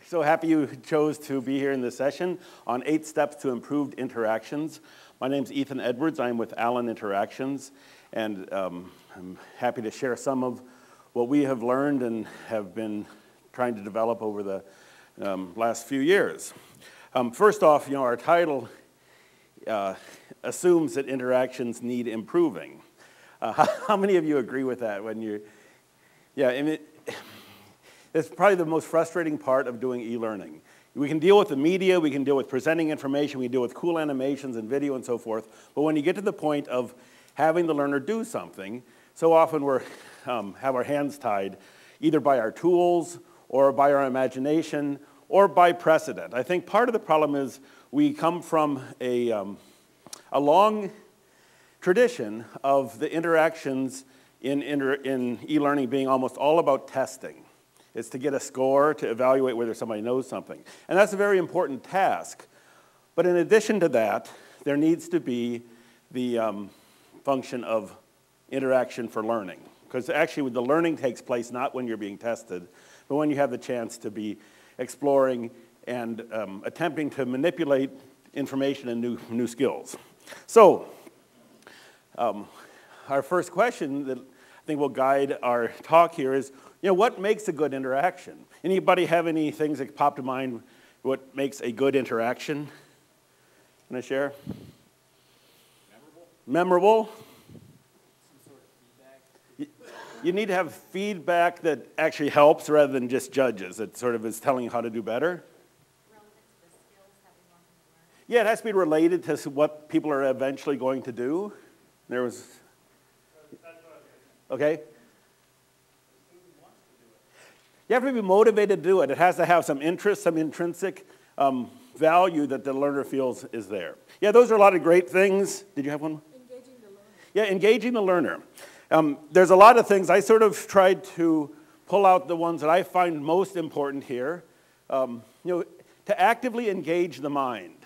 So happy you chose to be here in this session on 8 steps to improved interactions. My name's Ethan Edwards. I'm with Allen Interactions, and I'm happy to share some of what we have learned and have been trying to develop over the last few years. First off, our title assumes that interactions need improving. How many of you agree with that when you're, it's probably the most frustrating part of doing e-learning. We can deal with the media, we can deal with presenting information, we can deal with cool animations and video and so forth, but when you get to the point of having the learner do something, so often we have our hands tied either by our tools or by our imagination or by precedent. I think part of the problem is we come from a long tradition of the interactions in e-learning being almost all about testing. It's to get a score, to evaluate whether somebody knows something. And that's a very important task. But in addition to that, there needs to be the function of interaction for learning. Because actually the learning takes place not when you're being tested, but when you have the chance to be exploring and attempting to manipulate information and new skills. So, our first question that I think will guide our talk here is, what makes a good interaction? Anybody have any things that pop to mind what makes a good interaction? Can I share? Memorable. Some sort of feedback. You need to have feedback that actually helps rather than just judges. It sort of is telling you how to do better. Relevant to the skills that we want them to learn. Yeah, it has to be related to what people are eventually going to do. There was... Okay? You have to be motivated to do it. It has to have some interest, some intrinsic value that the learner feels is there. Yeah, those are a lot of great things. Did you have one? Engaging the learner. Yeah, engaging the learner. There's a lot of things. I sort of tried to pull out the ones that I find most important here. To actively engage the mind.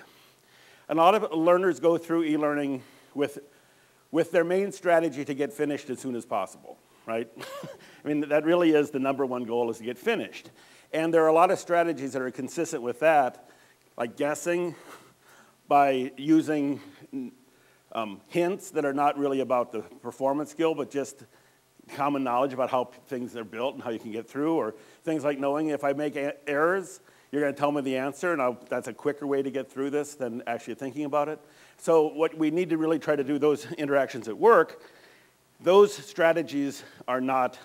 And a lot of learners go through e-learning with their main strategy to get finished as soon as possible. Right? I mean, that really is the #1 goal, is to get finished. And there are a lot of strategies that are consistent with that, like guessing, by using hints that are not really about the performance skill, but just common knowledge about how things are built and how you can get through, or things like knowing if I make errors, you're going to tell me the answer, and that's a quicker way to get through this than actually thinking about it. So what we need to really try to do, those interactions at work, those strategies are not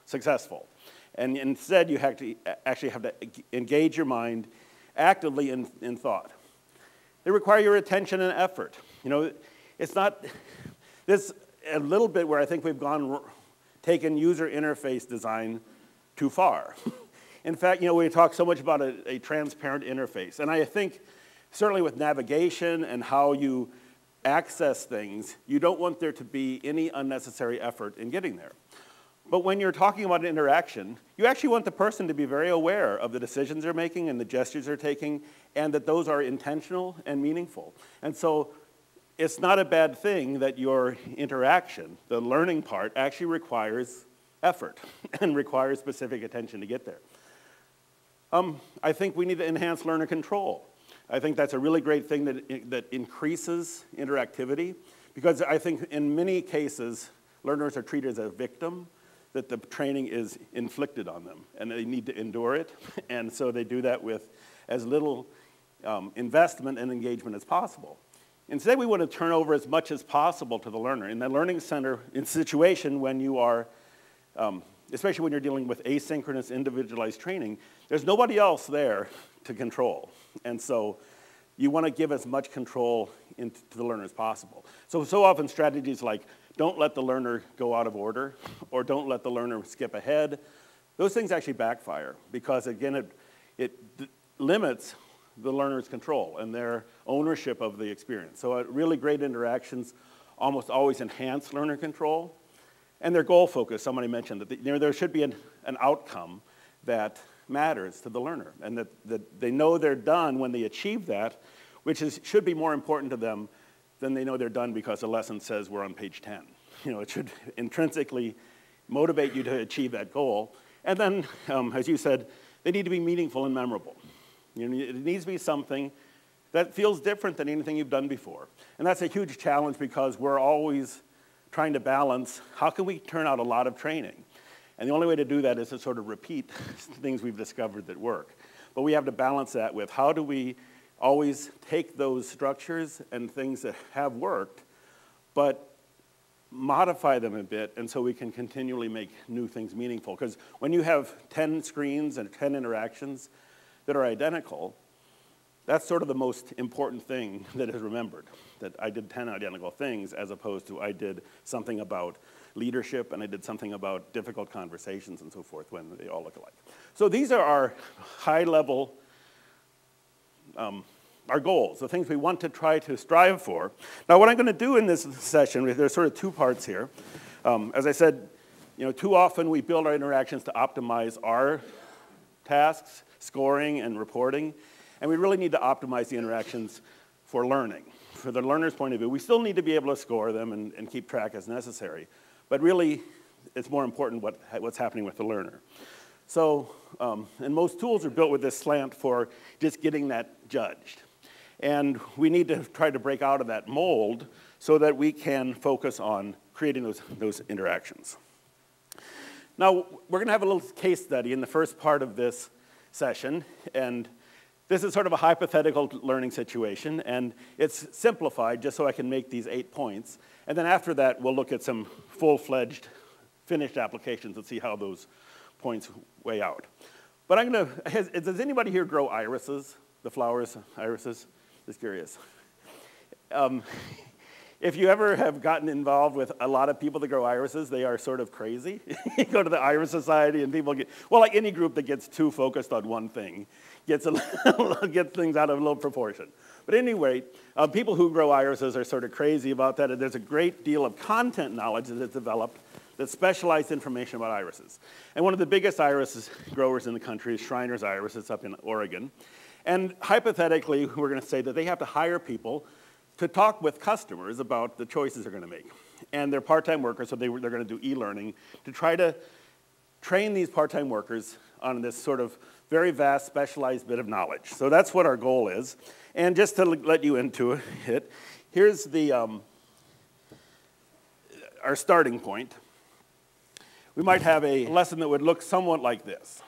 successful. And instead, you have to actually have to engage your mind actively in thought. They require your attention and effort. It's not this a little bit where I think we've taken user interface design too far. In fact, we talk so much about a transparent interface. And I think certainly with navigation and how you access things, you don't want there to be any unnecessary effort in getting there. But when you're talking about an interaction, you actually want the person to be very aware of the decisions they're making and the gestures they're taking, and that those are intentional and meaningful. And so it's not a bad thing that your interaction, the learning part, actually requires effort and requires specific attention to get there. I think we need to enhance learner control. I think that's a really great thing that increases interactivity, because I think in many cases, learners are treated as a victim, that the training is inflicted on them, and they need to endure it, and so they do that with as little investment and engagement as possible. Instead, we want to turn over as much as possible to the learner. In the learning center, in a situation when you are, especially when you're dealing with asynchronous, individualized training, there's nobody else there to control. And so you want to give as much control to the learner as possible. So often strategies like don't let the learner go out of order, or don't let the learner skip ahead, those things actually backfire, because again, it limits the learner's control and their ownership of the experience. So really great interactions almost always enhance learner control. And they're goal focused. Somebody mentioned that there should be an outcome that matters to the learner, and that they know they're done when they achieve that, which should be more important to them than they know they're done because the lesson says we're on page 10. It should intrinsically motivate you to achieve that goal. And then, as you said, they need to be meaningful and memorable. You know, it needs to be something that feels different than anything you've done before. And that's a huge challenge because we're always trying to balance, how can we turn out a lot of training? And the only way to do that is to sort of repeat things we've discovered that work. But we have to balance that with how do we always take those structures and things that have worked, but modify them a bit, and so we can continually make new things meaningful. Because when you have 10 screens and 10 interactions that are identical, that's sort of the most important thing that is remembered, that I did 10 identical things as opposed to I did something about leadership and I did something about difficult conversations and so forth when they all look alike. So these are our high-level, our goals, the things we want to try to strive for. Now what I'm going to do in this session, there's sort of two parts here. As I said, too often we build our interactions to optimize our tasks, scoring and reporting. And we really need to optimize the interactions for learning. For the learner's point of view, we still need to be able to score them and keep track as necessary. But really, it's more important what's happening with the learner. So, and most tools are built with this slant for just getting that judged. And we need to try to break out of that mold so that we can focus on creating those interactions. Now, we're going to have a little case study in the first part of this session. And this is sort of a hypothetical learning situation, and it's simplified just so I can make these 8 points. And then after that, we'll look at some full-fledged, finished applications and see how those points weigh out. But I'm going to, does anybody here grow irises, the flowers, irises? Just curious. If you ever have gotten involved with a lot of people that grow irises, they are sort of crazy. You go to the Iris Society and people get, well, like any group that gets too focused on one thing, gets things out of a little proportion. But anyway, people who grow irises are sort of crazy about that, and there's a great deal of content knowledge that is developed that's specialized information about irises. And one of the biggest iris growers in the country is Shriner's Iris. It's up in Oregon. And hypothetically, we're going to say that they have to hire people to talk with customers about the choices they're going to make. And they're part-time workers, so they're going to do e-learning to try to train these part-time workers on this sort of very vast, specialized bit of knowledge. So that's what our goal is. And just to let you into it, here's the our starting point. We might have a lesson that would look somewhat like this.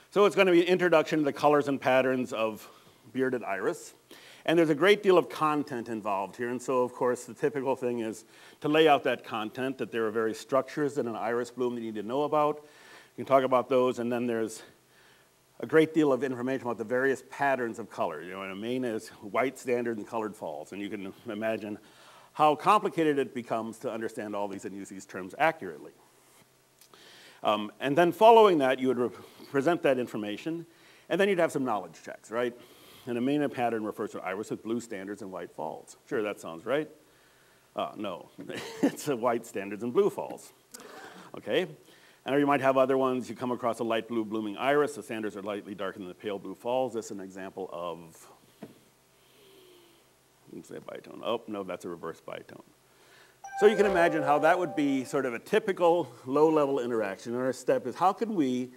So it's going to be an introduction to the colors and patterns of bearded iris. And there's a great deal of content involved here. And so, of course, the typical thing is to lay out that content, that there are various structures in an iris bloom that you need to know about. You can talk about those. And then there's a great deal of information about the various patterns of color. And a main is white, standard, and colored falls. And you can imagine how complicated it becomes to understand all these and use these terms accurately. And then following that, you would present that information. And then you'd have some knowledge checks, right? And a main pattern refers to iris with blue standards and white falls. Sure, that sounds right. No, it's white standards and blue falls. Okay, and you might have other ones. You come across a light blue blooming iris. The standards are lightly darker than the pale blue falls. This is an example of, let's say bitone. Oh, no, that's a reverse bitone. So you can imagine how that would be sort of a typical low-level interaction. And our step is how can we,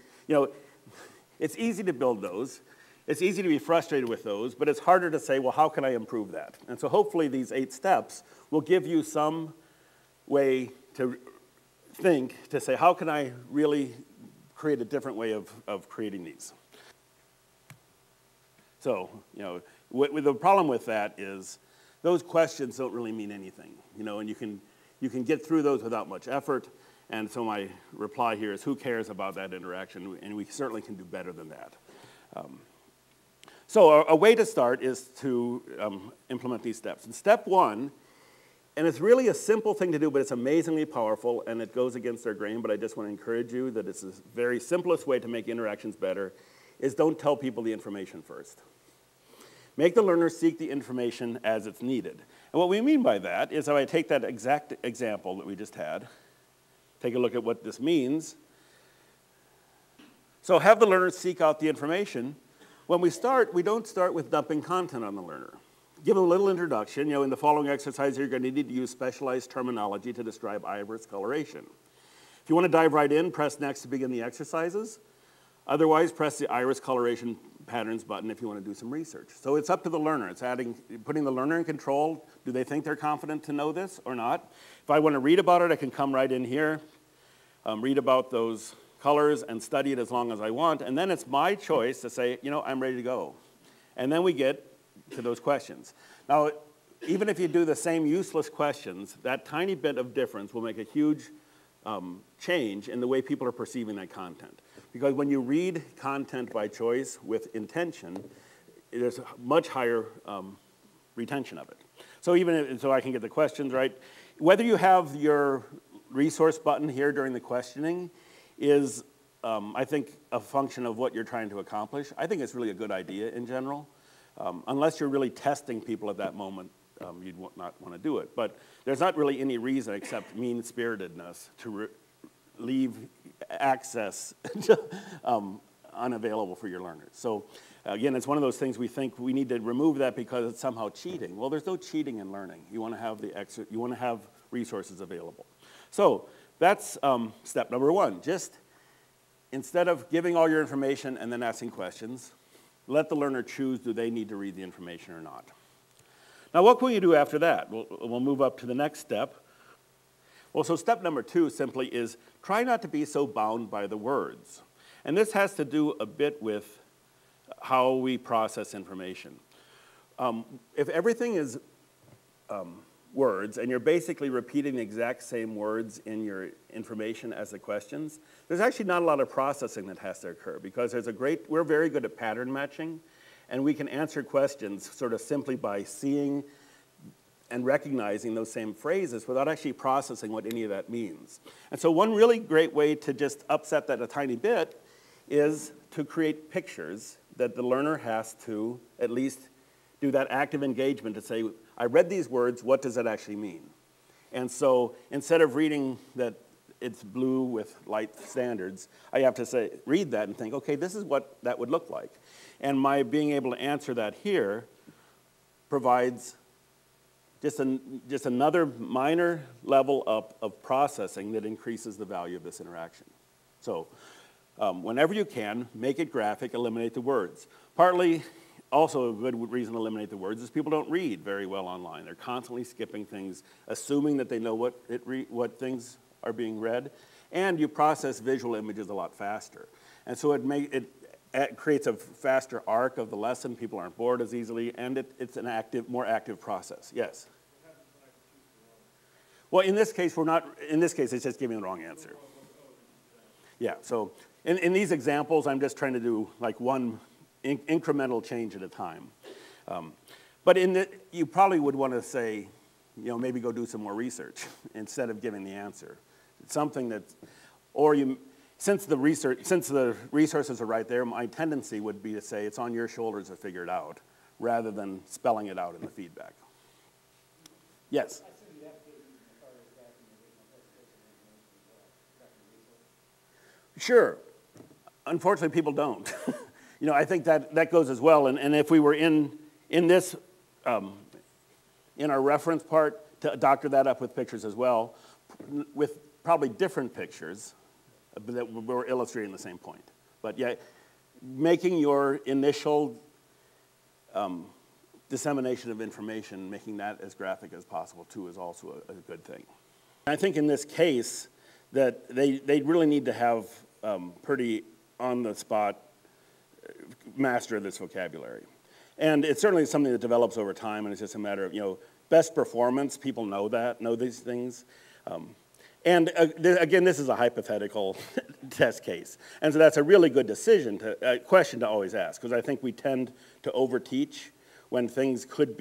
it's easy to build those. It's easy to be frustrated with those, but it's harder to say, well, how can I improve that? And so hopefully these 8 steps will give you some way to think, to say, how can I really create a different way of creating these? So, the problem with that is those questions don't really mean anything, and you can get through those without much effort. And so my reply here is, who cares about that interaction? And we certainly can do better than that. So a way to start is to implement these steps. And step 1, and it's really a simple thing to do, but it's amazingly powerful, and it goes against our grain, but I just want to encourage you that it's the very simplest way to make interactions better, is don't tell people the information first. Make the learner seek the information as it's needed. And what we mean by that is, if I take that exact example that we just had, take a look at what this means. So have the learner seek out the information. When we start, we don't start with dumping content on the learner. Give them a little introduction. In the following exercise, you're going to need to use specialized terminology to describe iris coloration. If you want to dive right in, press next to begin the exercises. Otherwise, press the iris coloration patterns button if you want to do some research. So it's up to the learner. It's putting the learner in control. Do they think they're confident to know this or not? If I want to read about it, I can come right in here, read about those colors and study it as long as I want. And then it's my choice to say, you know, I'm ready to go. And then we get to those questions. Now, even if you do the same useless questions, that tiny bit of difference will make a huge change in the way people are perceiving that content. Because when you read content by choice with intention, there's a much higher retention of it. So so I can get the questions right. Whether you have your resource button here during the questioning is, I think, a function of what you're trying to accomplish. I think it's really a good idea in general. Unless you're really testing people at that moment, you'd not want to do it. But there's not really any reason except mean-spiritedness to leave access unavailable for your learners. So again, it's one of those things we think we need to remove that because it's somehow cheating. Well, there's no cheating in learning. You want to have you want to have resources available. So that's step number one. Just instead of giving all your information and then asking questions, let the learner choose, do they need to read the information or not? Now, what can you do after that? We'll move up to the next step. Well, so step number two simply is try not to be so bound by the words. And this has to do a bit with how we process information. If everything is words and you're basically repeating the exact same words in your information as the questions, there's actually not a lot of processing that has to occur because we're very good at pattern matching, and we can answer questions sort of simply by seeing and recognizing those same phrases without actually processing what any of that means. And so one really great way to just upset that a tiny bit is to create pictures that the learner has to at least do that active engagement to say, I read these words, what does that actually mean? And so instead of reading that it's blue with light standards, I have to read that and think, okay, this is what that would look like. And my being able to answer that here provides just another minor level of processing that increases the value of this interaction. So whenever you can, make it graphic, eliminate the words. Partly, also a good reason to eliminate the words is people don't read very well online. They're constantly skipping things, assuming that they know what things are being read, and you process visual images a lot faster. And so it creates a faster arc of the lesson. People aren't bored as easily, and it's an more active process. Yes? Well, in this case, it's just giving the wrong answer. Yeah, so in these examples, I'm just trying to do like one incremental change at a time. But you probably would want to say, maybe go do some more research instead of giving the answer. It's something since the resources are right there, my tendency would be to say it's on your shoulders to figure it out, rather than spelling it out in the feedback. Yes? Sure. Unfortunately, people don't. I think that goes as well. And if we were in this, in our reference part, to doctor that up with pictures as well, with probably different pictures that were illustrating the same point. But yeah, making your initial dissemination of information, making that as graphic as possible too, is also a good thing. I think in this case that they really need to have pretty on-the-spot master of this vocabulary. And it's certainly something that develops over time, and it's just a matter of, best performance, people know these things. And again, this is a hypothetical test case. And so that's a really good question to always ask, because I think we tend to overteach when things could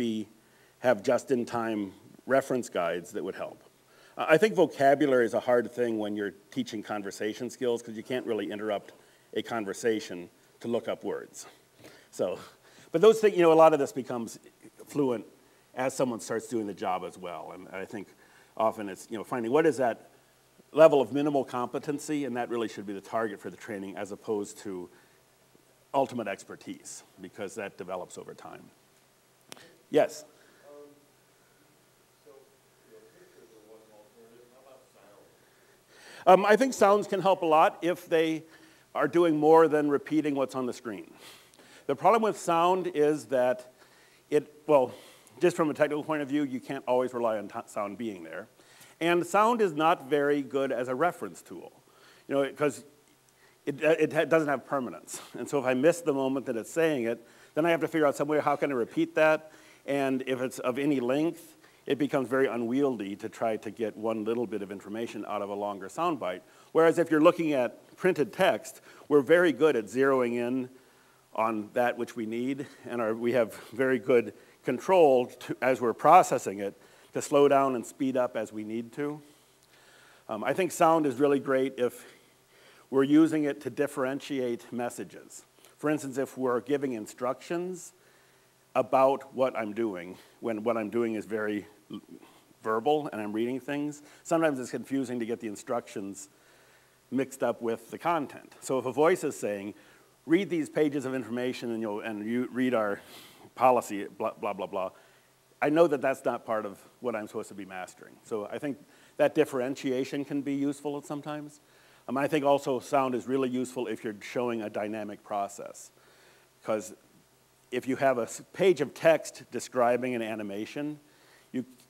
have just-in-time reference guides that would help. I think vocabulary is a hard thing when you're teaching conversation skills, because you can't really interrupt a conversation to look up words. So, but those things, a lot of this becomes fluent as someone starts doing the job as well. And I think often it's, finding what is that level of minimal competency, and that really should be the target for the training as opposed to ultimate expertise, because that develops over time. Yes? I think sounds can help a lot if they are doing more than repeating what's on the screen. The problem with sound is that well, just from a technical point of view, you can't always rely on sound being there. And sound is not very good as a reference tool, because it doesn't have permanence. And so if I miss the moment that it's saying it, then I have to figure out some way, how can I repeat that? And if it's of any length, it becomes very unwieldy to try to get one little bit of information out of a longer soundbite. Whereas if you're looking at printed text, we're very good at zeroing in on that which we need, and we have very good control as we're processing it to slow down and speed up as we need to. I think sound is really great if we're using it to differentiate messages. For instance, if we're giving instructions about what I'm doing, when what I'm doing is very verbal and I'm reading things, sometimes it's confusing to get the instructions mixed up with the content. So if a voice is saying, read these pages of information and you read our policy, blah, blah, blah, blah, I know that that's not part of what I'm supposed to be mastering. So I think that differentiation can be useful sometimes. I think also sound is really useful if you're showing a dynamic process. Because if you have a page of text describing an animation,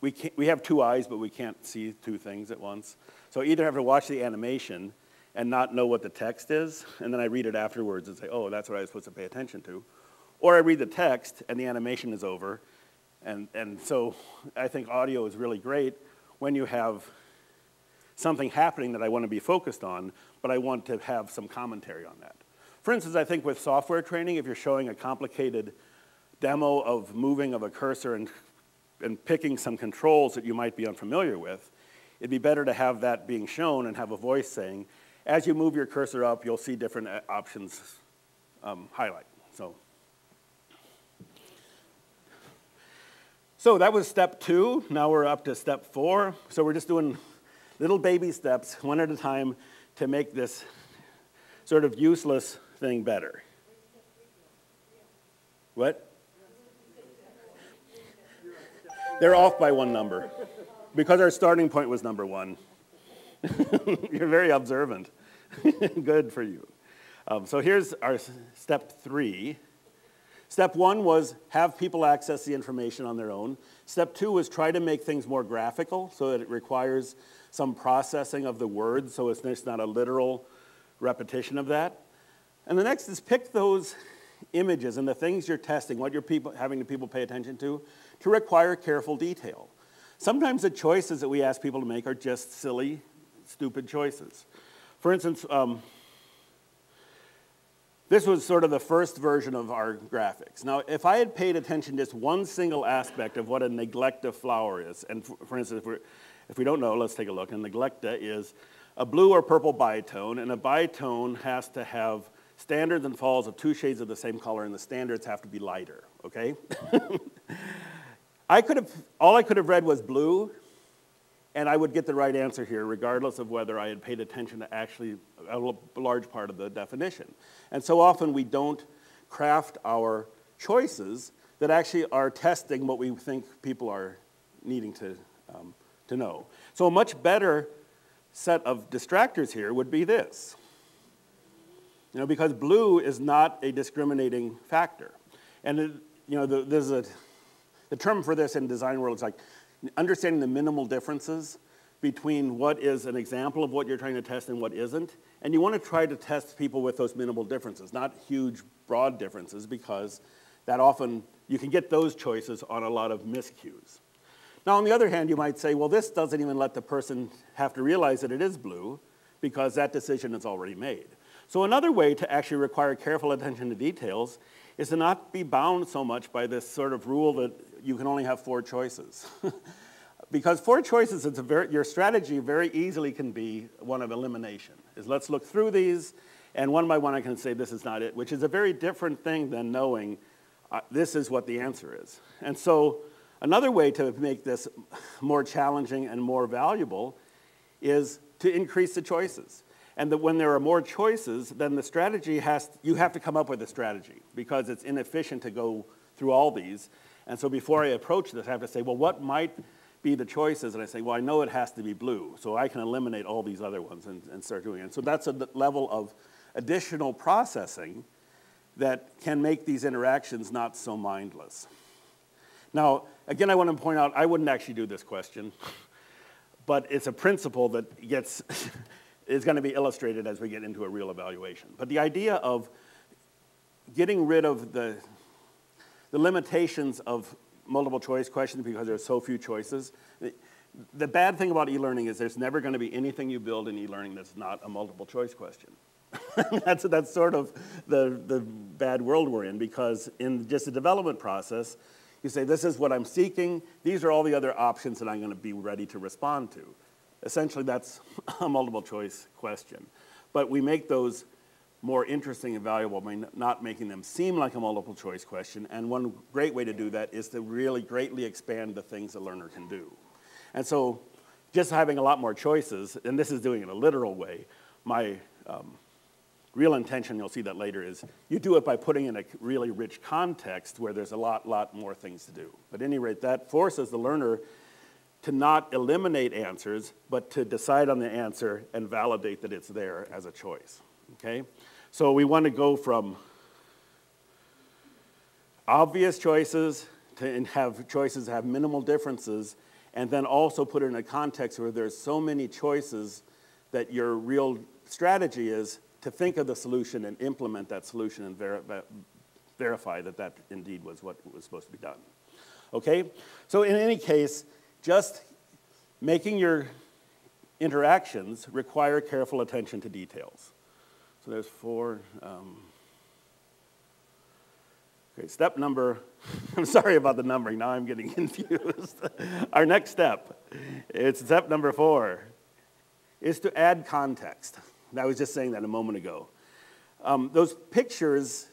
we have two eyes, but we can't see two things at once. So either have to watch the animation and not know what the text is, and then I read it afterwards and say, oh, that's what I was supposed to pay attention to. Or I read the text and the animation is over. And so I think audio is really great when you have something happening that I want to be focused on, but I want to have some commentary on that. For instance, I think with software training, if you're showing a complicated demo of moving of a cursor and picking some controls that you might be unfamiliar with, it'd be better to have that being shown and have a voice saying, as you move your cursor up, you'll see different options highlight. So that was step 2. Now we're up to step 4. So we're just doing little baby steps, one at a time, to make this sort of useless thing better. What? They're off by one number, because our starting point was number 1. You're very observant. Good for you. So here's our step 3. Step 1 was have people access the information on their own. Step 2 was try to make things more graphical so that it requires some processing of the words so it's not a literal repetition of that. And the next is pick those images and the things you're testing, what you're having people pay attention to require careful detail. Sometimes the choices that we ask people to make are just silly, stupid choices. For instance, this was sort of the first version of our graphics. Now, if I had paid attention to just one single aspect of what a neglecta flower is, and for instance, if we don't know, let's take a look. A neglecta is a blue or purple bitone, and a bitone has to have standards and falls of 2 shades of the same color, and the standards have to be lighter, okay? All I could have read was blue, and I would get the right answer here, regardless of whether I had paid attention to actually a large part of the definition. And so often we don't craft our choices that actually are testing what we think people are needing to know. So a much better set of distractors here would be this. Because blue is not a discriminating factor. And there's the term for this in design world is like understanding the minimal differences between what is an example of what you're trying to test and what isn't. And you want to try to test people with those minimal differences, not huge, broad differences, because that often, you can get those choices on a lot of miscues. Now, on the other hand, you might say, well, this doesn't even let the person have to realize that it is blue, because that decision is already made. So another way to actually require careful attention to details is to not be bound so much by this sort of rule that you can only have 4 choices. Because 4 choices, your strategy very easily can be one of elimination. Is let's look through these, and one by one I can say this is not it, which is a very different thing than knowing this is what the answer is. And so another way to make this more challenging and more valuable is to increase the choices. And that when there are more choices, then the strategy you have to come up with a strategy, because it's inefficient to go through all these. And so before I approach this, I have to say, well, what might be the choices, and I say, well, I know it has to be blue, so I can eliminate all these other ones and start doing it. And so that's a level of additional processing that can make these interactions not so mindless. Now, again, I want to point out, I wouldn't actually do this question, but it's a principle that is going to be illustrated as we get into a real evaluation. But the idea of getting rid of the limitations of multiple choice questions because there are so few choices. The bad thing about e-learning is there's never going to be anything you build in e-learning that's not a multiple choice question. That's sort of the bad world we're in, because in just the development process, you say, this is what I'm seeking, these are all the other options that I'm going to be ready to respond to. Essentially, that's a multiple choice question. But we make those more interesting and valuable by not making them seem like a multiple choice question, and one great way to do that is to really greatly expand the things a learner can do. And so just having a lot more choices, and this is doing it in a literal way, my real intention, you'll see that later, is you do it by putting in a really rich context where there's a lot more things to do. But at any rate, that forces the learner to not eliminate answers, but to decide on the answer and validate that it's there as a choice, okay? So we want to go from obvious choices to have choices that have minimal differences, and then also put it in a context where there's so many choices that your real strategy is to think of the solution and implement that solution and verify that that indeed was what was supposed to be done. Okay? So in any case, just making your interactions require careful attention to details. So there's 4. Okay, step number, I'm sorry about the numbering, now I'm getting confused. Our next step, it's step number 4, is to add context. I was just saying that a moment ago. Those pictures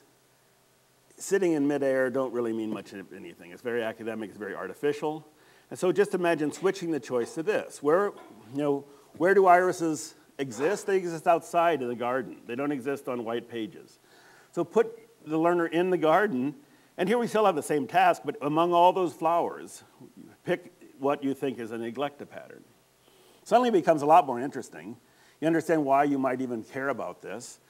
sitting in midair don't really mean much of anything. It's very academic, it's very artificial. And so just imagine switching the choice to this. Where do irises exist? They exist outside in the garden. They don't exist on white pages. So put the learner in the garden, and here we still have the same task, but among all those flowers, pick what you think is a neglected pattern. Suddenly it becomes a lot more interesting. You understand why you might even care about this.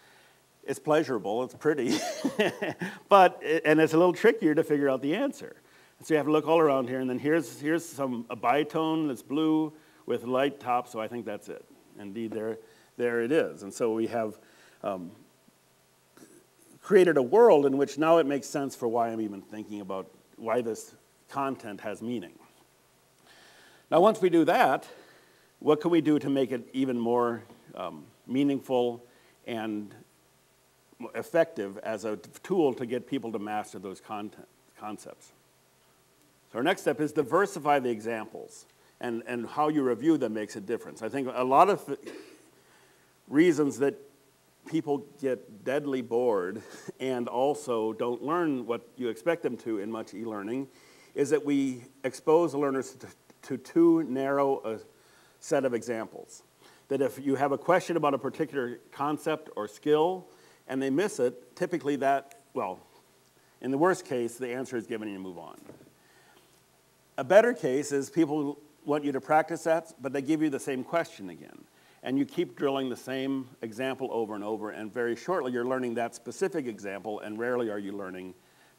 It's pleasurable, it's pretty, and it's a little trickier to figure out the answer. So you have to look all around here, and then here's a bitone that's blue with light top, so I think that's it. Indeed, there it is. And so we have created a world in which now it makes sense for why I'm even thinking about why this content has meaning. Now, once we do that, what can we do to make it even more meaningful and effective as a tool to get people to master those concepts? So our next step is diversify the examples, and how you review them makes a difference. I think a lot of reasons that people get deadly bored and also don't learn what you expect them to in much e-learning is that we expose the learners to too narrow a set of examples. That if you have a question about a particular concept or skill and they miss it, typically in the worst case, the answer is given and you move on. A better case is people want you to practice that, but they give you the same question again. And you keep drilling the same example over and over, and very shortly you're learning that specific example, and rarely are you learning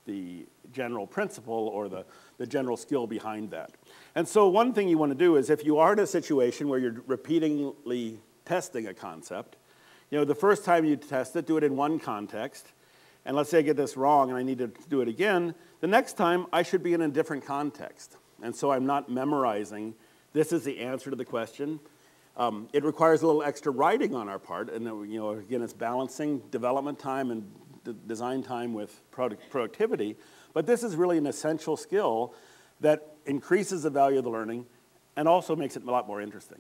the general principle or the general skill behind that. And so one thing you want to do is if you are in a situation where you're repeatedly testing a concept, the first time you test it, do it in one context, and let's say I get this wrong and I need to do it again, the next time I should be in a different context. And so I'm not memorizing, this is the answer to the question. It requires a little extra writing on our part, and again, it's balancing development time and design time with productivity, but this is really an essential skill that increases the value of the learning and also makes it a lot more interesting.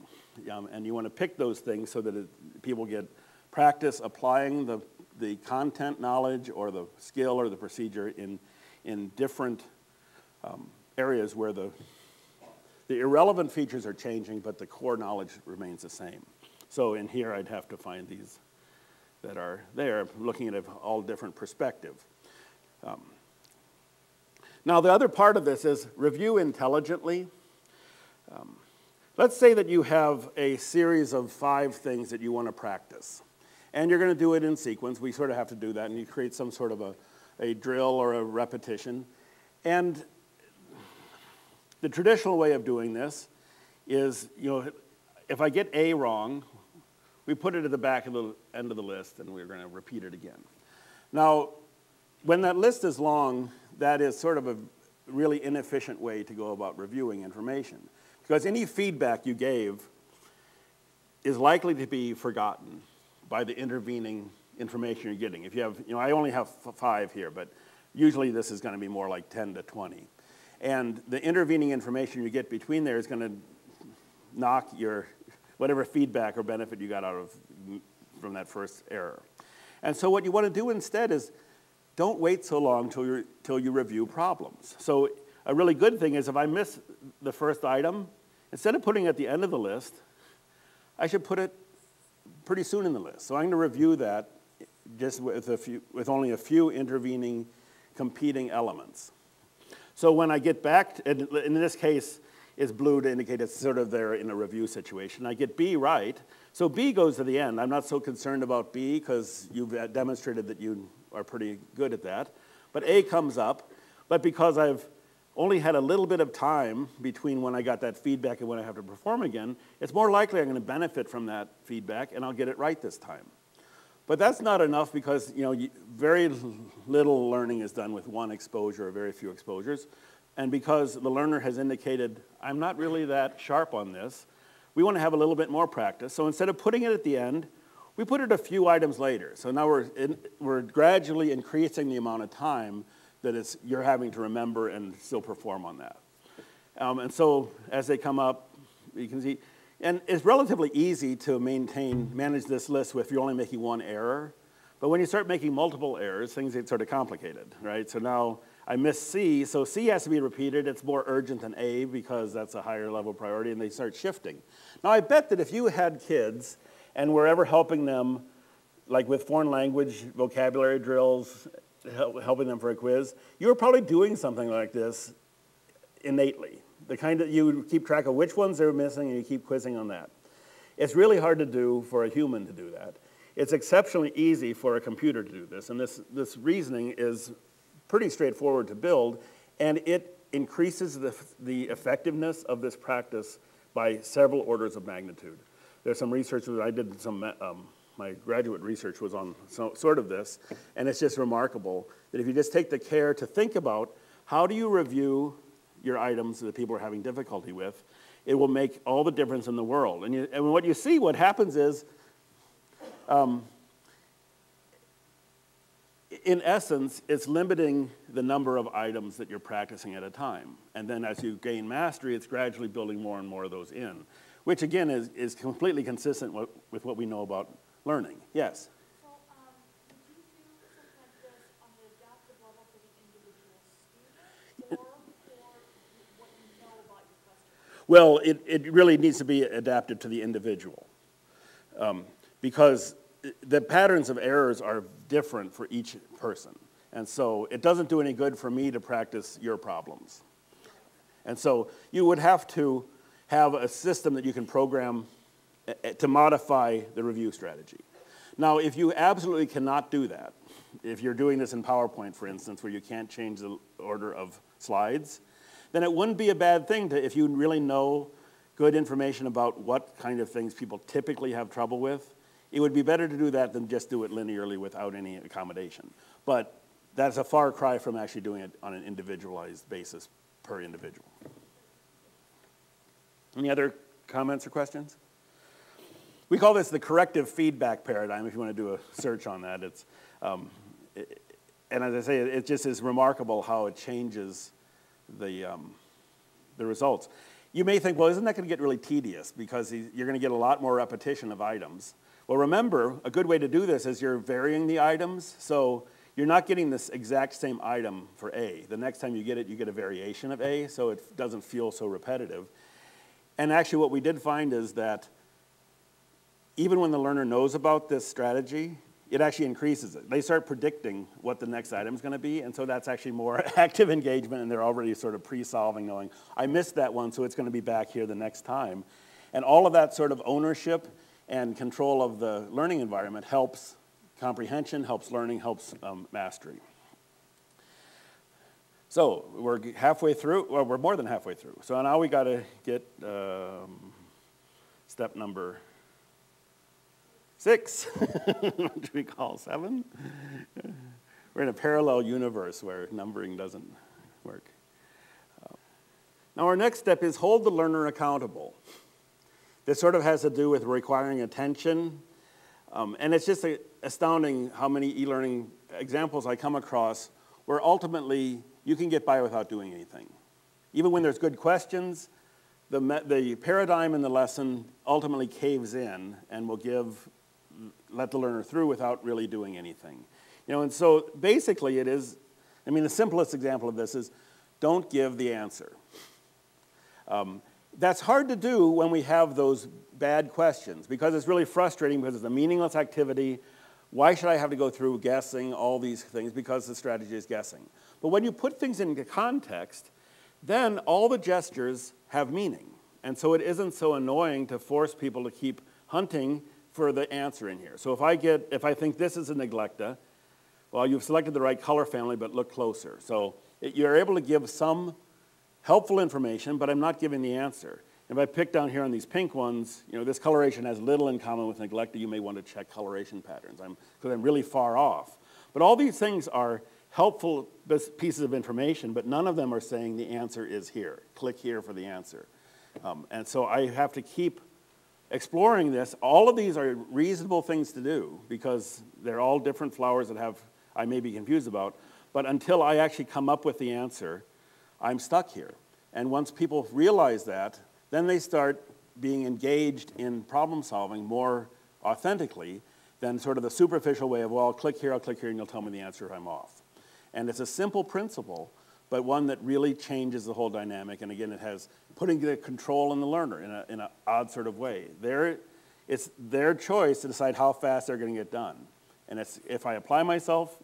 And you want to pick those things so that people get practice applying the content knowledge or the skill or the procedure in different areas where the irrelevant features are changing, but the core knowledge remains the same. So in here, I'd have to find these that are there, looking at all different perspective. Now, the other part of this is review intelligently. Let's say that you have a series of 5 things that you want to practice. And you're going to do it in sequence. We sort of have to do that, and you create some sort of a drill or a repetition. And the traditional way of doing this is, if I get A wrong, we put it at the back of the end of the list, and we're going to repeat it again. Now, when that list is long, that is sort of a really inefficient way to go about reviewing information. Because any feedback you gave is likely to be forgotten by the intervening information you're getting. If you have, I only have 5 here, but usually this is going to be more like 10 to 20. And the intervening information you get between there is going to knock your, whatever feedback or benefit you got out of from that first error. And so what you want to do instead is don't wait so long till you review problems. So a really good thing is if I miss the first item, instead of putting it at the end of the list, I should put it pretty soon in the list. So I'm going to review that just with only a few intervening competing elements. So when I get back, in this case, it's blue to indicate it's sort of there in a review situation. I get B right, so B goes to the end. I'm not so concerned about B because you've demonstrated that you are pretty good at that. But A comes up, but because I've only had a little bit of time between when I got that feedback and when I have to perform again, it's more likely I'm going to benefit from that feedback and I'll get it right this time. But that's not enough because very little learning is done with one exposure or very few exposures. And because the learner has indicated, I'm not really that sharp on this, we want to have a little bit more practice. So instead of putting it at the end, we put it a few items later. So now we're gradually increasing the amount of time that you're having to remember and still perform on that. And so as they come up, you can see, and it's relatively easy to manage this list if you're only making one error. But when you start making multiple errors, things get sort of complicated, right? So now I missed C, so C has to be repeated. It's more urgent than A because that's a higher level priority, and they start shifting. Now I bet that if you had kids and were ever helping them, like with foreign language vocabulary drills, helping them for a quiz, you were probably doing something like this innately. The kind that you would keep track of which ones they're missing and you keep quizzing on that. It's really hard to do for a human to do that. It's exceptionally easy for a computer to do this, and this reasoning is pretty straightforward to build, and it increases the effectiveness of this practice by several orders of magnitude. There's some research that I did, my graduate research was on sort of this, and it's just remarkable that if you just take the care to think about how do you review your items that people are having difficulty with, it will make all the difference in the world. And what you see, what happens is, in essence, it's limiting the number of items that you're practicing at a time. And then as you gain mastery, it's gradually building more and more of those in, which again is completely consistent with what we know about learning. Yes? So, would you do something like this on the adaptive level for the individual student, or for what you know about your customer? Well, it really needs to be adapted to the individual because the patterns of errors are different for each person. And so it doesn't do any good for me to practice your problems. And so you would have to have a system that you can program to modify the review strategy. Now, if you absolutely cannot do that, if you're doing this in PowerPoint, for instance, where you can't change the order of slides, then it wouldn't be a bad thing to, if you really know good information about what kind of things people typically have trouble with, it would be better to do that than just do it linearly without any accommodation. But that's a far cry from actually doing it on an individualized basis per individual. Any other comments or questions? We call this the corrective feedback paradigm, if you want to do a search on that. And as I say, it just is remarkable how it changes the results. You may think, well, isn't that going to get really tedious because you're going to get a lot more repetition of items. Well, remember, a good way to do this is you're varying the items. So you're not getting this exact same item for A. The next time you get it, you get a variation of A, so it doesn't feel so repetitive. And actually what we did find is that even when the learner knows about this strategy, it actually increases it. They start predicting what the next item is going to be, and so that's actually more active engagement, and they're already sort of pre-solving, knowing, I missed that one, so it's going to be back here the next time. And all of that sort of ownership and control of the learning environment helps comprehension, helps learning, helps mastery. So we're halfway through, well, we're more than halfway through. So now we got to get step number 6, what do we call 7? We're in a parallel universe where numbering doesn't work. Now our next step is hold the learner accountable. This sort of has to do with requiring attention, and it's just astounding how many e-learning examples I come across where ultimately you can get by without doing anything. Even when there's good questions, the paradigm in the lesson ultimately caves in and will let the learner through without really doing anything. You know, and so basically it is, I mean, the simplest example of this is don't give the answer. That's hard to do when we have those bad questions because it's really frustrating because it's a meaningless activity. Why should I have to go through guessing all these things? Because the strategy is guessing. But when you put things into context, then all the gestures have meaning. And so it isn't so annoying to force people to keep hunting for the answer in here. So if I think this is a neglecta, well, you've selected the right color family, but look closer. So you're able to give some helpful information, but I'm not giving the answer. If I pick down here on these pink ones, you know, this coloration has little in common with neglecta. You may want to check coloration patterns because I'm really far off. But all these things are helpful pieces of information, but none of them are saying the answer is here. Click here for the answer. And so I have to keep exploring this. All of these are reasonable things to do because they're all different flowers that I may be confused about. But until I actually come up with the answer, I'm stuck here. And once people realize that, then they start being engaged in problem solving more authentically than sort of the superficial way of, well, I'll click here, and you'll tell me the answer if I'm off. And it's a simple principle, but one that really changes the whole dynamic. And again, it has putting the control in the learner in an odd sort of way. It's their choice to decide how fast they're going to get done. And if I apply myself,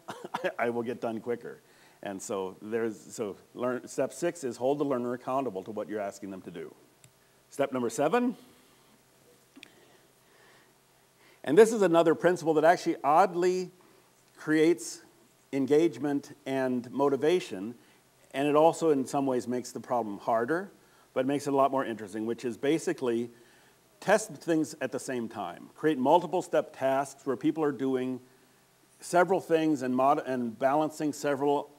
I will get done quicker. And so step 6 is hold the learner accountable to what you're asking them to do. Step number 7. And this is another principle that actually oddly creates engagement and motivation, and it also in some ways makes the problem harder, but makes it a lot more interesting, which is basically test things at the same time. Create multiple step tasks where people are doing several things and balancing several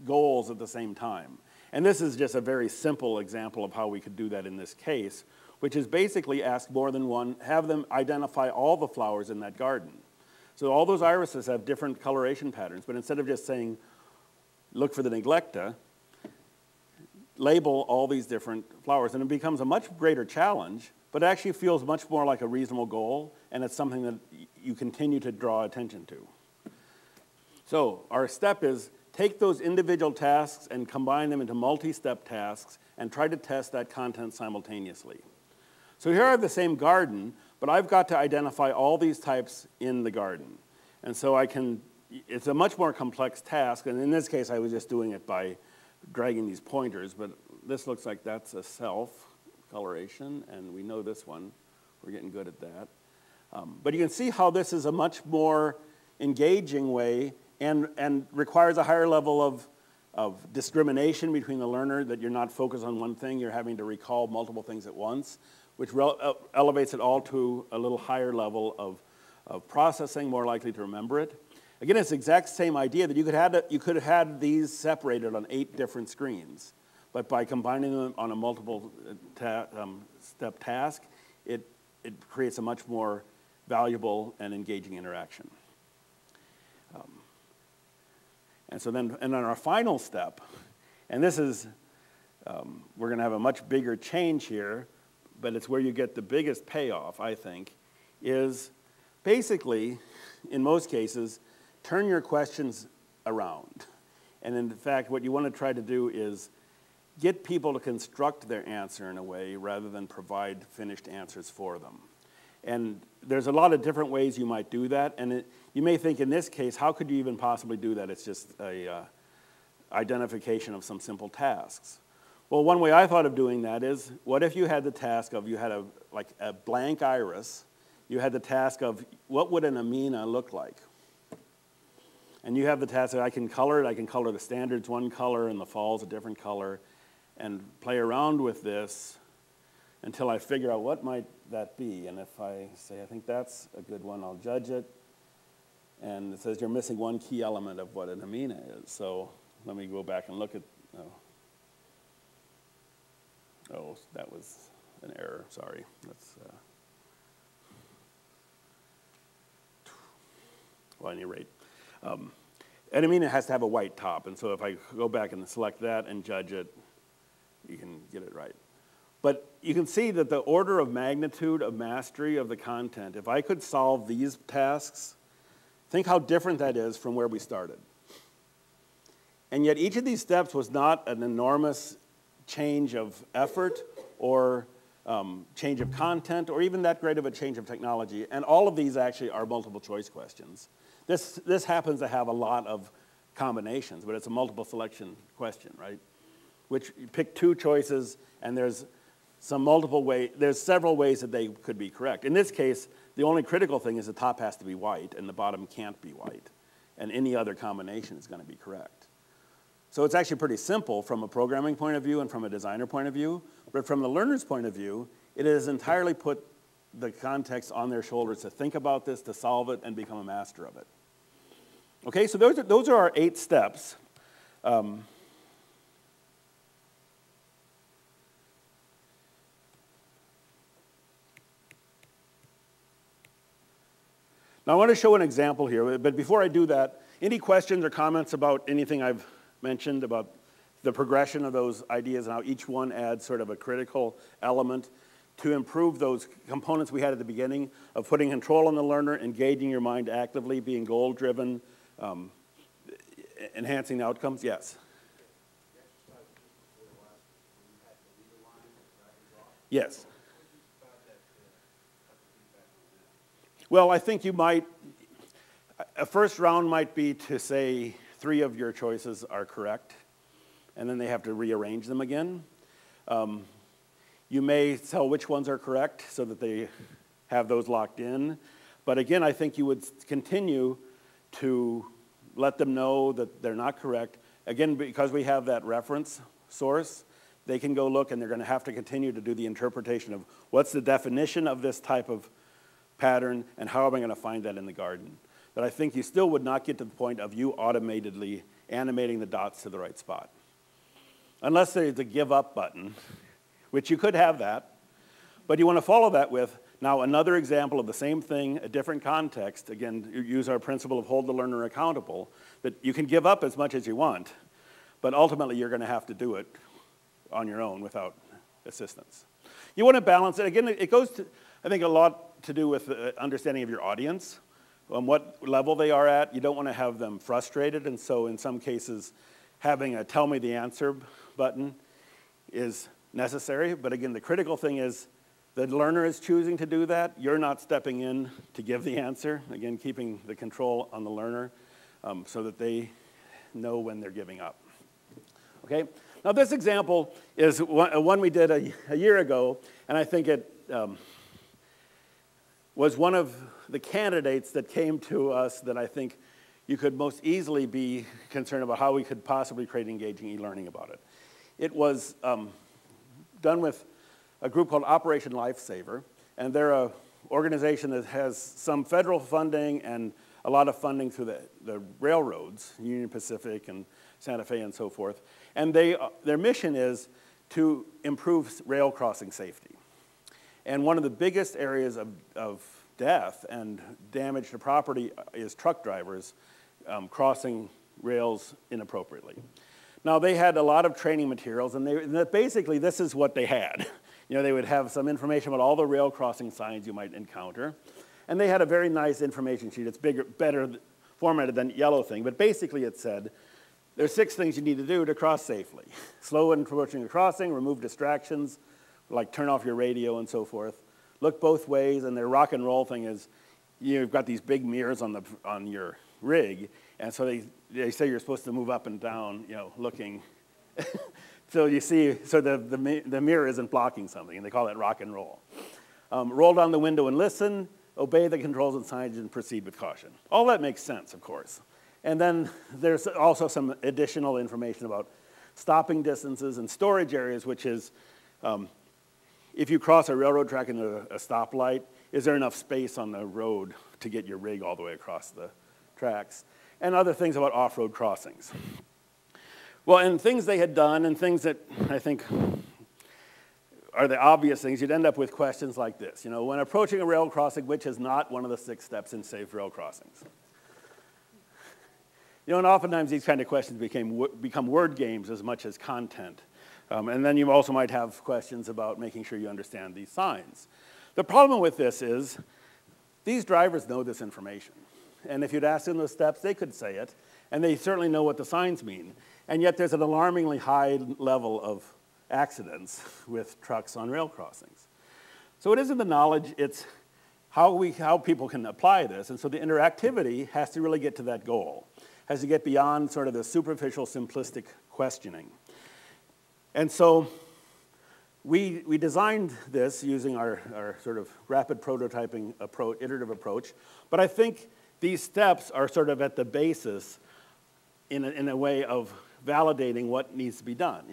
goals at the same time. And this is just a very simple example of how we could do that in this case, which is basically ask more than one, have them identify all the flowers in that garden. So all those irises have different coloration patterns, but instead of just saying, look for the neglecta, label all these different flowers. And it becomes a much greater challenge, but it actually feels much more like a reasonable goal, and it's something that you continue to draw attention to. So our step is take those individual tasks and combine them into multi-step tasks and try to test that content simultaneously. So here I have the same garden, but I've got to identify all these types in the garden. And so it's a much more complex task, and in this case I was just doing it by dragging these pointers, but this looks like that's a self coloration, and we know this one. We're getting good at that. But you can see how this is a much more engaging way and requires a higher level of discrimination between the learner, that you're not focused on one thing, you're having to recall multiple things at once, which elevates it all to a little higher level of processing, more likely to remember it. Again, it's the exact same idea that you could have had these separated on 8 different screens, but by combining them on a multiple step task, it creates a much more valuable and engaging interaction. And so then, and on our final step, and this is, we're going to have a much bigger change here, but it's where you get the biggest payoff, I think, is basically, in most cases, turn your questions around. And in fact, what you want to try to do is get people to construct their answer in a way rather than provide finished answers for them. And there's a lot of different ways you might do that, and you may think in this case, how could you even possibly do that? It's just a identification of some simple tasks. Well, one way I thought of doing that is, what if you had the task of, you had like a blank iris, you had the task of, what would an amina look like? And you have the task that I can color it, I can color the standards one color and the falls a different color, and play around with this until I figure out what might that be. And if I say, I think that's a good one, I'll judge it. And it says you're missing one key element of what an amina is. So let me go back and look at, oh, that was an error, sorry. That's, well, at any rate. An amina has to have a white top, and so if I go back and select that and judge it, you can get it right. But you can see that the order of magnitude of mastery of the content, if I could solve these tasks, think how different that is from where we started. And yet each of these steps was not an enormous change of effort or change of content or even that great of a change of technology. And all of these actually are multiple choice questions. This happens to have a lot of combinations, but it's a multiple selection question, right? Which you pick two choices and there's several ways that they could be correct. In this case, the only critical thing is the top has to be white and the bottom can't be white. And any other combination is going to be correct. So it's actually pretty simple from a programming point of view and from a designer point of view. But from the learner's point of view, it has entirely put the context on their shoulders to think about this, to solve it, and become a master of it. Okay, so those are our 8 steps. Now I want to show an example here, but before I do that, any questions or comments about anything I've mentioned about the progression of those ideas and how each one adds sort of a critical element to improve those components we had at the beginning of putting control on the learner, engaging your mind actively, being goal-driven, enhancing the outcomes? Yes? Yes. Well, I think you might, a first round might be to say 3 of your choices are correct, and then they have to rearrange them again. You may tell which ones are correct so that they have those locked in. But again, I think you would continue to let them know that they're not correct. Again, because we have that reference source, they can go look and they're going to have to continue to do the interpretation of what's the definition of this type of pattern, and how am I going to find that in the garden? But I think you still would not get to the point of you automatedly animating the dots to the right spot. Unless there's a give up button, which you could have that, but you want to follow that with, now another example of the same thing, a different context. Again, you use our principle of hold the learner accountable, that you can give up as much as you want, but ultimately you're going to have to do it on your own without assistance. You want to balance it. Again, it goes to, I think, a lot to do with understanding of your audience, on what level they are at. You don't want to have them frustrated, and so in some cases, having a tell me the answer button is necessary. But again, the critical thing is the learner is choosing to do that. You're not stepping in to give the answer. Again, keeping the control on the learner so that they know when they're giving up. Okay? Now this example is one we did a year ago, and I think it was one of the candidates that came to us that I think you could most easily be concerned about how we could possibly create engaging e-learning about it. It was done with a group called Operation Lifesaver, and they're an organization that has some federal funding and a lot of funding through the railroads, Union Pacific and Santa Fe and so forth. And their mission is to improve rail crossing safety. And one of the biggest areas of death and damage to property is truck drivers crossing rails inappropriately. Now, they had a lot of training materials, and basically this is what they had. You know, they would have some information about all the rail crossing signs you might encounter. And they had a very nice information sheet. It's better formatted than yellow thing, but basically it said, there's 6 things you need to do to cross safely. Slow when approaching a crossing, remove distractions, like turn off your radio and so forth. look both ways, and their rock and roll thing is you've got these big mirrors on your rig, and so they say you're supposed to move up and down, looking. So you see, so the mirror isn't blocking something, and they call that rock and roll. Roll down the window and listen, obey the controls and signage, and proceed with caution. All that makes sense, of course. And then there's also some additional information about stopping distances and storage areas, which is if you cross a railroad track into a stoplight, is there enough space on the road to get your rig all the way across the tracks? And other things about off-road crossings. Well, and things they had done and things that I think are the obvious things, you'd end up with questions like this. When approaching a rail crossing, which is not one of the 6 steps in safe rail crossings? And oftentimes these kind of questions become word games as much as content. And then you also might have questions about making sure you understand these signs. The problem with this is these drivers know this information. And if you'd ask them those steps, they could say it. And they certainly know what the signs mean. And yet there's an alarmingly high level of accidents with trucks on rail crossings. So it isn't the knowledge, it's how people can apply this. And so the interactivity has to really get to that goal, has to get beyond sort of the superficial, simplistic questioning. And so we designed this using our sort of rapid prototyping approach, iterative approach. But I think these steps are sort of at the basis in a way of validating what needs to be done.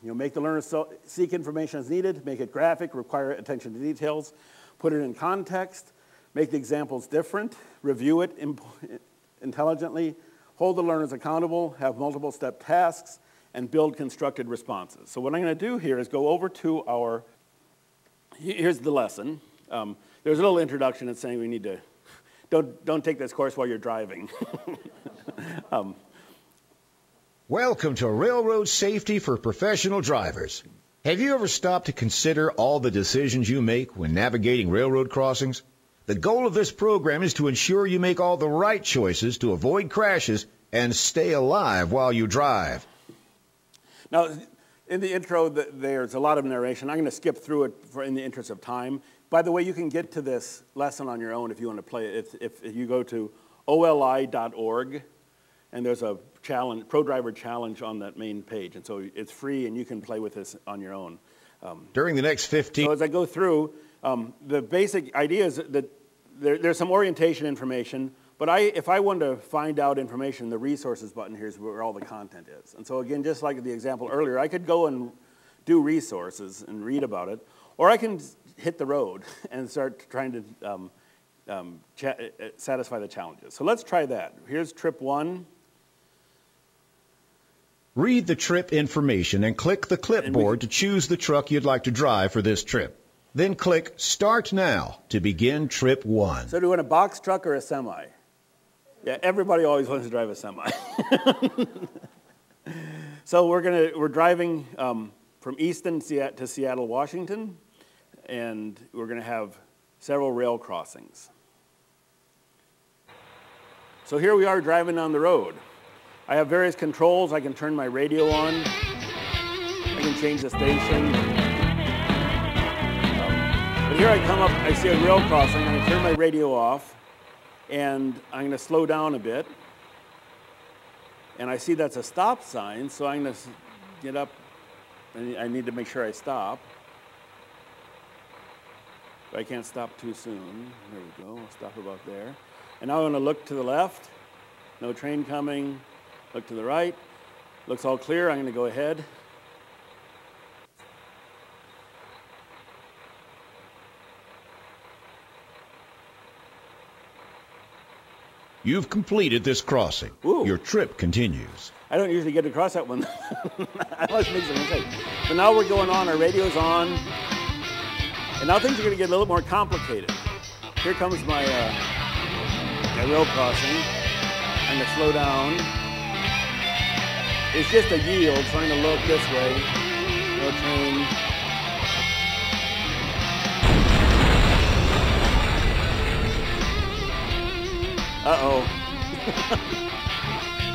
Make the learner seek information as needed, make it graphic, require attention to details, put it in context, make the examples different, review it intelligently, hold the learners accountable, have multiple step tasks, and build constructed responses. So what I'm going to do here is go over to here's the lesson. There's a little introduction that's saying we need to, don't take this course while you're driving. Welcome to Railroad Safety for Professional Drivers. Have you ever stopped to consider all the decisions you make when navigating railroad crossings? The goal of this program is to ensure you make all the right choices to avoid crashes and stay alive while you drive. Now, in the intro, there's a lot of narration. I'm going to skip through it in the interest of time. By the way, you can get to this lesson on your own if you want to play it. If you go to oli.org, and there's a challenge, ProDriver challenge on that main page. And so it's free, and you can play with this on your own. During the next 15... So as I go through, the basic idea is that there's some orientation information, but if I want to find out information, the resources button here is where all the content is. And so again, just like the example earlier, I could go and do resources and read about it, or I can hit the road and start trying to satisfy the challenges. So let's try that. Here's trip 1. Read the trip information and click the clipboard to choose the truck you'd like to drive for this trip. Then click Start Now to begin trip 1. So do you want a box truck or a semi? Yeah, everybody always wants to drive a semi. So we're driving from Easton to Seattle, Washington, and we're going to have several rail crossings. So here we are driving on the road. I have various controls. I can turn my radio on. I can change the station. But here I come up, I see a rail crossing, and I turn my radio off, and I'm going to slow down a bit. And I see that's a stop sign, so I'm going to get up, and I need to make sure I stop. But I can't stop too soon. There we go, I'll stop about there. And now I'm going to look to the left. No train coming. Look to the right. Looks all clear. I'm going to go ahead. You've completed this crossing. Ooh. Your trip continues. I don't usually get to cross that one. I always make some mistakes. But now we're going on. Our radio's on. And now things are going to get a little more complicated. Here comes my rail crossing. I'm going to slow down. It's just a yield, trying to look this way. No train. Uh-oh.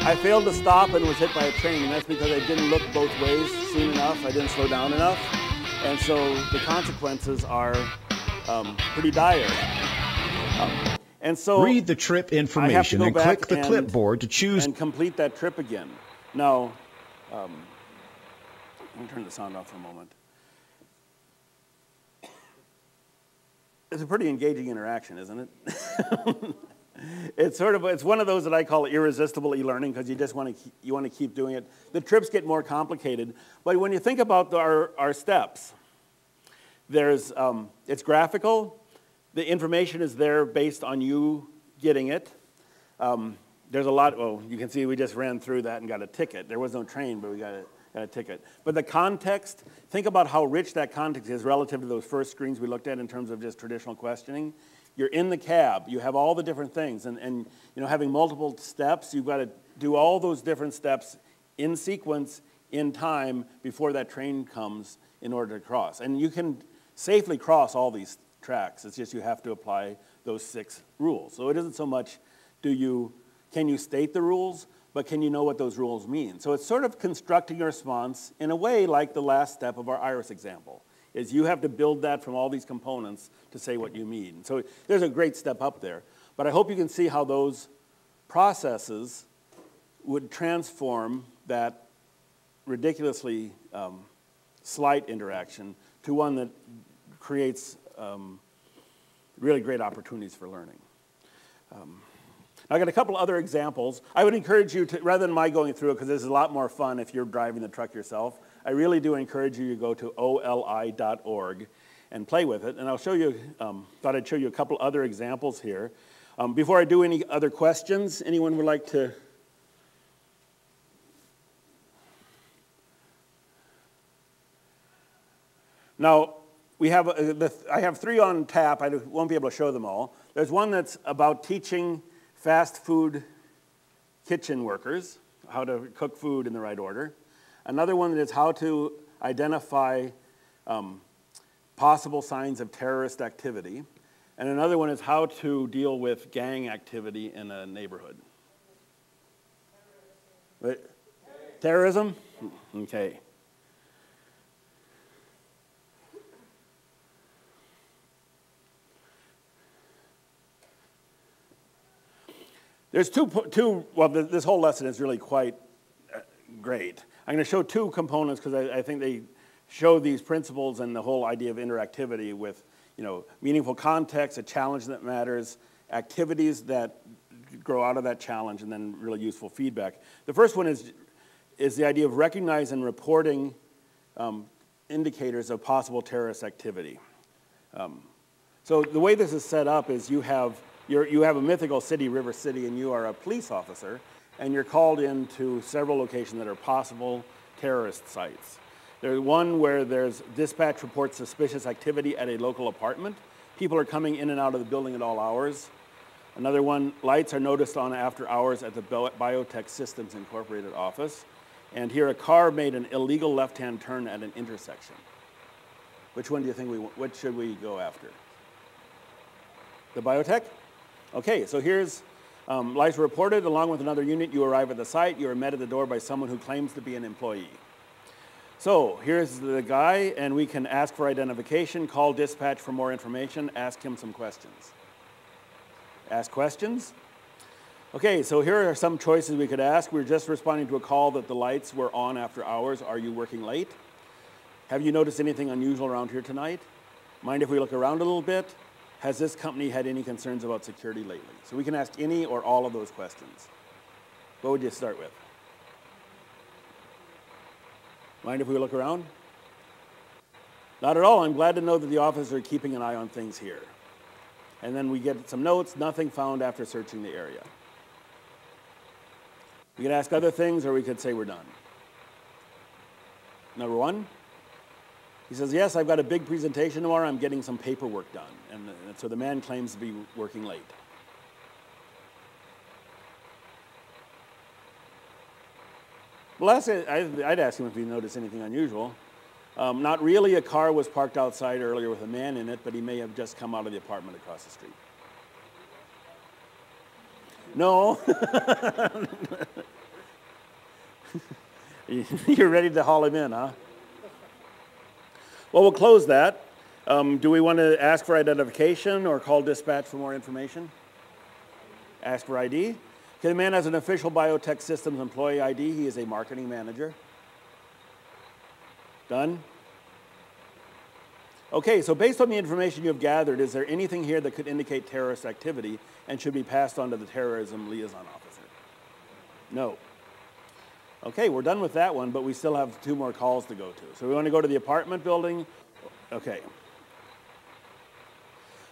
I failed to stop and was hit by a train, and that's because I didn't look both ways soon enough. I didn't slow down enough. And so the consequences are pretty dire. And so Read the trip I have to information go and back click the clipboard to choose. and complete that trip again. Now, let me turn the sound off for a moment. It's a pretty engaging interaction, isn't it? It's one of those that I call irresistible e-learning because you want to keep doing it. The trips get more complicated, but when you think about our steps, it's graphical. The information is there based on you getting it. There's a lot. Well, you can see we just ran through that and got a ticket. There was no train, but we got a ticket. But the context, think about how rich that context is relative to those first screens we looked at in terms of just traditional questioning. You're in the cab. You have all the different things. And having multiple steps, you've got to do all those different steps in sequence, in time, before that train comes in order to cross. And you can safely cross all these tracks. It's just you have to apply those 6 rules. So it isn't so much can you state the rules, but can you know what those rules mean? So it's sort of constructing a response in a way like the last step of our iris example, is you have to build that from all these components to say what you mean. So there's a great step up there. But I hope you can see how those processes would transform that ridiculously slight interaction to one that creates really great opportunities for learning. I got a couple other examples. I would encourage you to, rather than my going through it, because this is a lot more fun if you're driving the truck yourself, I really do encourage you to go to oli.org and play with it. And I'll show you, thought I'd show you a couple other examples here. Before I do any other questions, anyone would like to? Now, I have 3 on tap. I won't be able to show them all. There's one that's about teaching fast food kitchen workers how to cook food in the right order. Another one that is how to identify possible signs of terrorist activity. And another one is how to deal with gang activity in a neighborhood. Terrorism? Okay. There's well, this whole lesson is really quite great. I'm going to show 2 components because I think they show these principles and the whole idea of interactivity with, meaningful context, a challenge that matters, activities that grow out of that challenge, and then really useful feedback. The first one is the idea of recognizing and reporting indicators of possible terrorist activity. So the way this is set up is you have a mythical city, River City, and you are a police officer, and you're called into several locations that are possible terrorist sites. There's one where there's dispatch reports suspicious activity at a local apartment. People are coming in and out of the building at all hours. Another one, lights are noticed on after hours at the Biotech Systems Incorporated office. And here a car made an illegal left-hand turn at an intersection. Which one do you think what should we go after? The Biotech? Okay, so here's lights reported. Along with another unit, you arrive at the site. You are met at the door by someone who claims to be an employee. So here's the guy, and we can ask for identification, call dispatch for more information, ask him some questions. Ask questions. Okay, so here are some choices we could ask. We're just responding to a call that the lights were on after hours. Are you working late? Have you noticed anything unusual around here tonight? Mind if we look around a little bit? Has this company had any concerns about security lately? So we can ask any or all of those questions. What would you start with? Mind if we look around? Not at all. I'm glad to know that the officers are keeping an eye on things here. And then we get some notes, nothing found after searching the area. We could ask other things, or we could say we're done. Number 1, he says, yes, I've got a big presentation tomorrow. I'm getting some paperwork done. And so the man claims to be working late. Well, I'd ask him if he noticed anything unusual. Not really. A car was parked outside earlier with a man in it, but he may have just come out of the apartment across the street. No. You're ready to haul him in, huh? Well, we'll close that. Do we want to ask for identification or call dispatch for more information? Ask for ID. Okay, the man has an official biotech systems employee ID. He is a marketing manager. Done? Okay, so based on the information you've gathered, is there anything here that could indicate terrorist activity and should be passed on to the terrorism liaison officer? No. Okay, we're done with that one, but we still have 2 more calls to go to. So we want to go to the apartment building. Okay.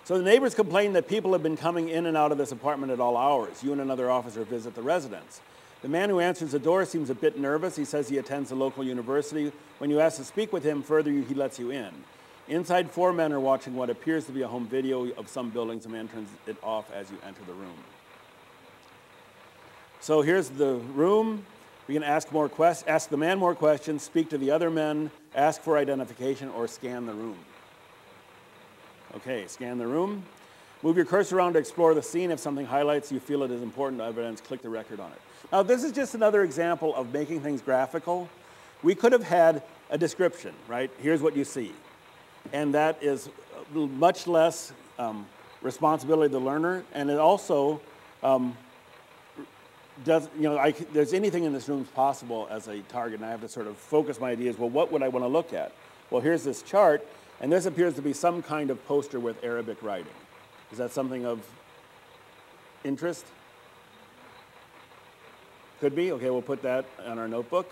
So the neighbors complain that people have been coming in and out of this apartment at all hours. You and another officer visit the residence. The man who answers the door seems a bit nervous. He says he attends a local university. When you ask to speak with him further, he lets you in. Inside, 4 men are watching what appears to be a home video of some buildings. The man turns it off as you enter the room. So here's the room. We can ask the man more questions, speak to the other men, ask for identification, or scan the room. Okay, scan the room. Move your cursor around to explore the scene. If something highlights you feel it is important evidence, click the record on it. Now, this is just another example of making things graphical. We could have had a description, right? Here's what you see. And that is much less responsibility of the learner, and it also there's anything in this room is possible as a target, and I have to sort of focus my ideas. Well, what would I want to look at? Well, here's this chart, and this appears to be some kind of poster with Arabic writing. Is that something of interest? Could be. Okay, we'll put that on our notebook.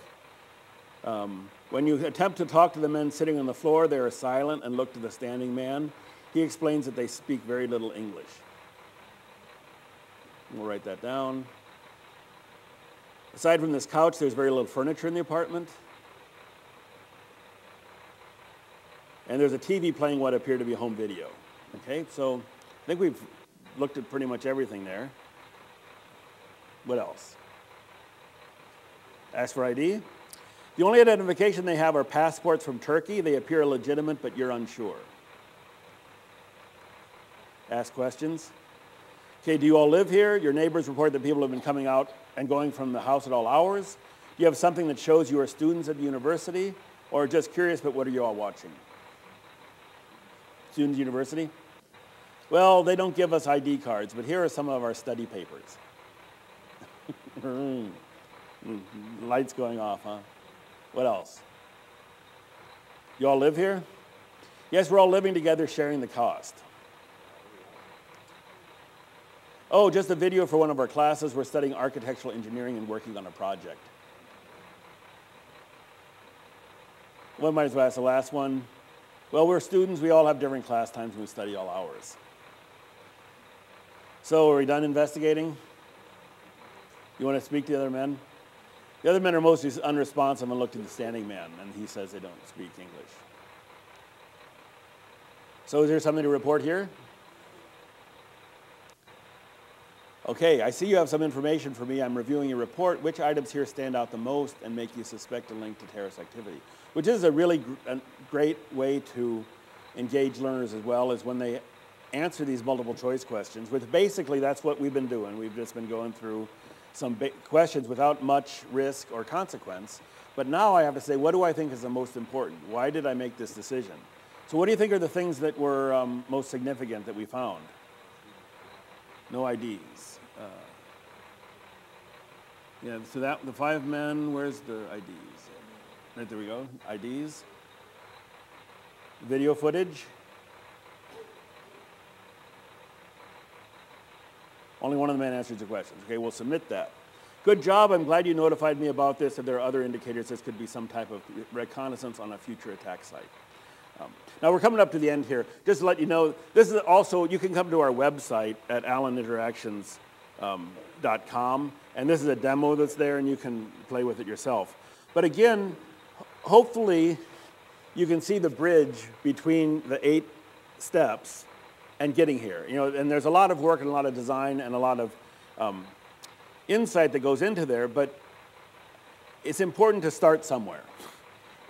When you attempt to talk to the men sitting on the floor, they are silent and look to the standing man. He explains that they speak very little English. We'll write that down. Aside from this couch, there's very little furniture in the apartment. And there's a TV playing what appear to be a home video. Okay, so I think we've looked at pretty much everything there. What else? Ask for ID. The only identification they have are passports from Turkey. They appear legitimate, but you're unsure. Ask questions. Okay, do you all live here? Your neighbors report that people have been coming out and going from the house at all hours. Do you have something that shows you are students at the university? Or just curious, but what are you all watching? Students university? Well, they don't give us ID cards, but here are some of our study papers. Lights going off, huh? What else? You all live here? Yes, we're all living together, sharing the cost. Oh, just a video for one of our classes. We're studying architectural engineering and working on a project. Well, might as well ask the last one. Well, we're students. We all have different class times and we study all hours. So are we done investigating? You want to speak to the other men? The other men are mostly unresponsive and look to the standing man, and he says they don't speak English. So is there something to report here? Okay, I see you have some information for me. I'm reviewing your report. Which items here stand out the most and make you suspect a link to terrorist activity? Which is a really great way to engage learners as well, is when they answer these multiple choice questions, which basically that's what we've been doing. We've just been going through some questions without much risk or consequence. But now I have to say, what do I think is the most important? Why did I make this decision? So what do you think are the things that were most significant that we found? No IDs. Yeah, so that the 5 men, where's the IDs? Right, there we go, IDs. Video footage. Only one of the men answers the questions. Okay, we'll submit that. Good job, I'm glad you notified me about this. If there are other indicators, this could be some type of reconnaissance on a future attack site. Now we're coming up to the end here. Just to let you know, this is also, you can come to our website at alleninteractions.com, and this is a demo that's there and you can play with it yourself. But again, hopefully you can see the bridge between the 8 steps and getting here. You know, and there's a lot of work and a lot of design and a lot of insight that goes into there, but it's important to start somewhere.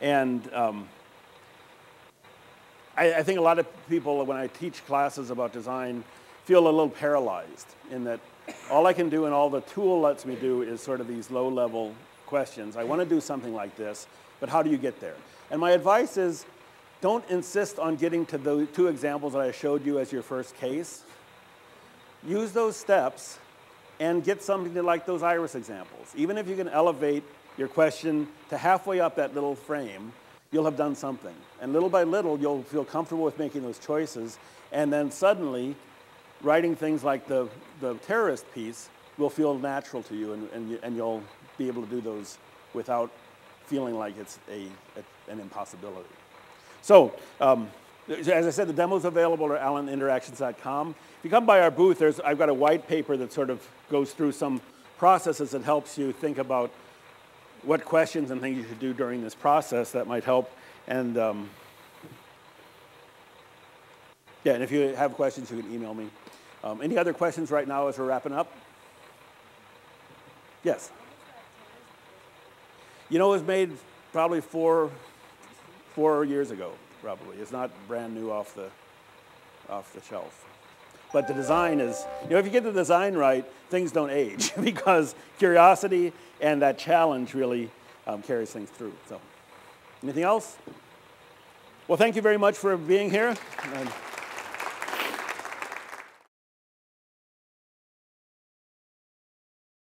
And I think a lot of people, when I teach classes about design, feel a little paralyzed in that all I can do and all the tool lets me do is sort of these low-level questions. I want to do something like this, but how do you get there? And my advice is, don't insist on getting to the 2 examples that I showed you as your first case. Use those steps and get something like those iris examples. Even if you can elevate your question to halfway up that little frame, you'll have done something. And little by little, you'll feel comfortable with making those choices. And then suddenly, writing things like the terrorist piece will feel natural to you, and you'll be able to do those without feeling like it's an impossibility. So, as I said, the demo's available at alleninteractions.com. If you come by our booth, I've got a white paper that sort of goes through some processes that helps you think about what questions and things you should do during this process that might help. And yeah, and if you have questions, you can email me. Any other questions right now as we're wrapping up? Yes? You know, it was made probably four years ago, probably. It's not brand new off the shelf. But the design is, you know, if you get the design right, things don't age because curiosity and that challenge really carries things through. So, anything else? Well, thank you very much for being here.